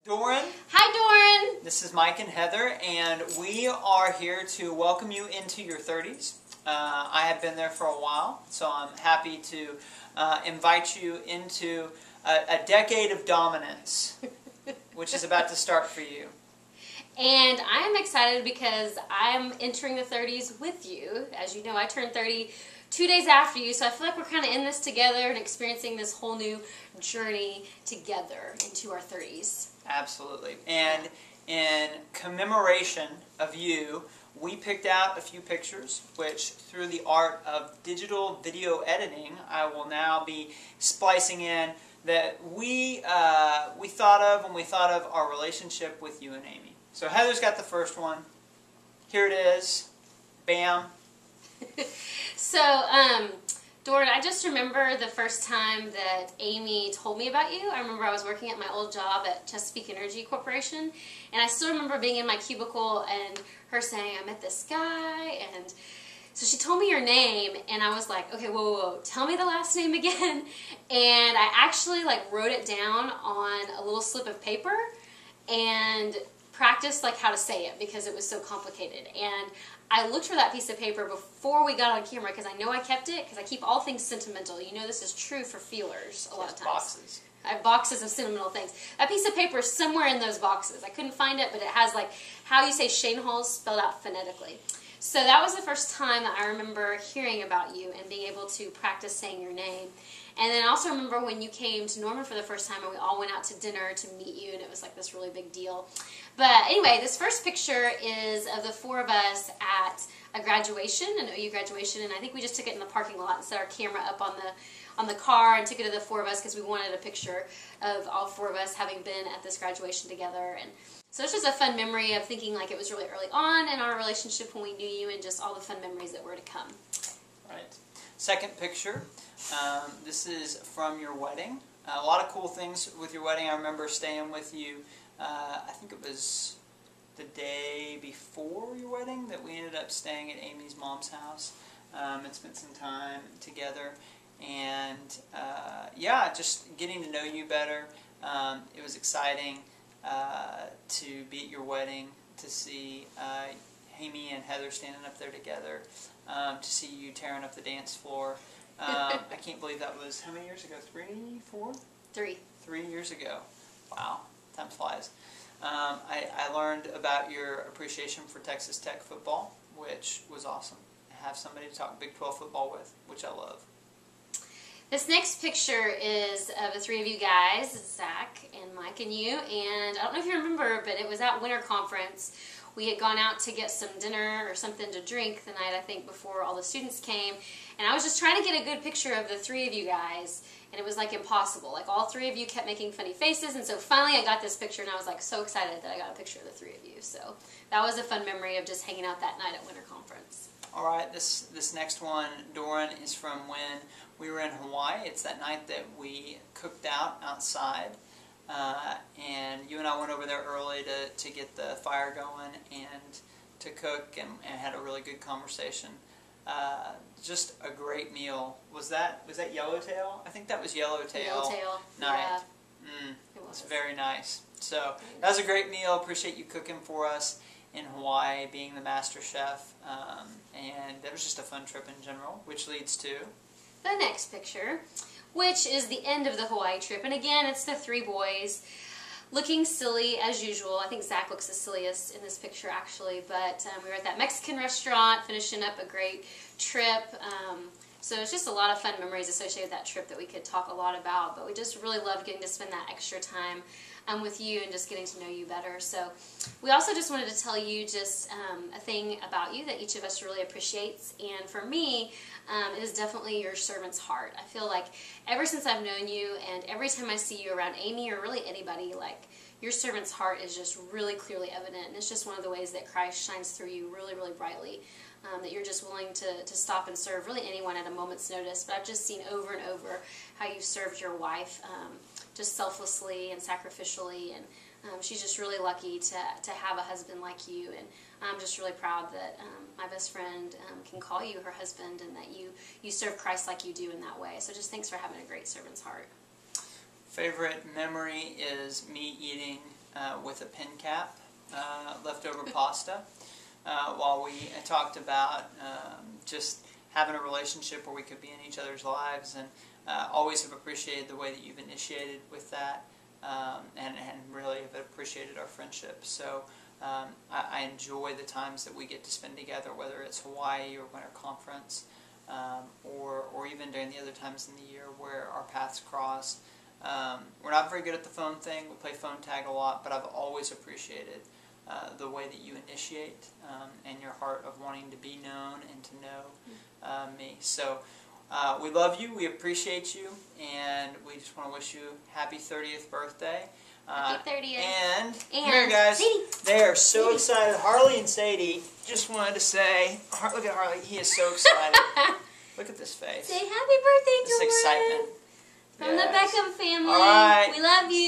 Doran. Hi, Doran. This is Mike and Heather, and we are here to welcome you into your 30s. I have been there for a while, so I'm happy to invite you into a decade of dominance, which is about to start for you. And I am excited because I'm entering the 30s with you. As you know, I turned 30 2 days after you, so I feel like we're kind of in this together and experiencing this whole new journey together into our 30s. Absolutely. And in commemoration of you, we picked out a few pictures, which through the art of digital video editing, I will now be splicing in that we thought of when we thought of our relationship with you and Amy. So Heather's got the first one. Here it is. Bam. So, Doran, I just remember the first time that Amy told me about you. I remember I was working at my old job at Chesapeake Energy Corporation, and I still remember being in my cubicle and her saying, I met this guy, and so she told me your name, and I was like, okay, whoa, tell me the last name again. And I actually wrote it down on a little slip of paper and practiced how to say it because it was so complicated. And I looked for that piece of paper before we got on camera because I know I kept it because I keep all things sentimental. You know this is true for feelers a lot of times. Boxes. I have boxes of sentimental things. That piece of paper is somewhere in those boxes. I couldn't find it, but it has how you say Shane Halls spelled out phonetically. So that was the first time that I remember hearing about you and being able to practice saying your name. And then I also remember when you came to Norman for the first time and we all went out to dinner to meet you, and it was this really big deal. But anyway, this first picture is of the four of us at a graduation, an OU graduation, and I think we just took it in the parking lot and set our camera up on the car and took it to the four of us because we wanted a picture of all four of us having been at this graduation together. And so it's just a fun memory of thinking it was really early on in our relationship when we knew you and just all the fun memories that were to come. Right. Second picture. This is from your wedding. A lot of cool things with your wedding. I remember staying with you, I think it was the day before your wedding that we ended up staying at Amy's mom's house and spent some time together. And yeah, just getting to know you better. It was exciting to be at your wedding, to see Amy and Heather standing up there together, to see you tearing up the dance floor. I can't believe that was, how many years ago? 3, 4? 3. 3 years ago. Wow, time flies. I learned about your appreciation for Texas Tech football, which was awesome. I have somebody to talk Big 12 football with, which I love. This next picture is of the three of you guys, Zach and Mike and you, and I don't know if you remember, but it was at winter conference. We had gone out to get some dinner or something to drink the night, I think, before all the students came, and I was just trying to get a good picture of the three of you guys, and it was impossible. All three of you kept making funny faces, and so finally I got this picture, and I was so excited that I got a picture of the three of you. So that was a fun memory of just hanging out that night at winter conference. All right, this next one, Doran, is from when we were in Hawaii. It's that night that we cooked out outside, and you and I went over there early to get the fire going and to cook, and had a really good conversation. Just a great meal. Was that Yellowtail? I think that was Yellowtail night. Yeah. It was very nice. So that was a great meal. Appreciate you cooking for us in Hawaii, being the master chef, and that was just a fun trip in general, which leads to the next picture, which is the end of the Hawaii trip. And again, it's the three boys looking silly as usual. I think Zach looks the silliest in this picture, actually. But we were at that Mexican restaurant, finishing up a great trip. So it's just a lot of fun memories associated with that trip that we could talk a lot about. But we just really loved getting to spend that extra time with you and just getting to know you better. So we also just wanted to tell you just a thing about you that each of us really appreciates. And for me, it is definitely your servant's heart. I feel ever since I've known you, and every time I see you around Amy or really anybody, your servant's heart is just really clearly evident. And it's just one of the ways that Christ shines through you really, really brightly. That you're just willing to stop and serve really anyone at a moment's notice. But I've just seen over and over how you've served your wife just selflessly and sacrificially, and she's just really lucky to have a husband like you, and I'm just really proud that my best friend can call you her husband, and that you serve Christ like you do in that way. So just thanks for having a great servant's heart. Favorite memory is me eating with a pin cap, leftover pasta, while we talked about just having a relationship where we could be in each other's lives, and always have appreciated the way that you've initiated with that, and really have appreciated our friendship. So I enjoy the times that we get to spend together, whether it's Hawaii or Winter Conference, or even during the other times in the year where our paths cross. We're not very good at the phone thing. We play phone tag a lot, but I've always appreciated the way that you initiate, and your heart of wanting to be known and to know me. So we love you, we appreciate you, and we just want to wish you happy 30th birthday. Happy 30th. And here, guys, Sadie. They are so excited. Harley and Sadie just wanted to say, look at Harley, he is so excited. Look at this face. Say happy birthday to This excitement. From the Beckham family. All right. We love you.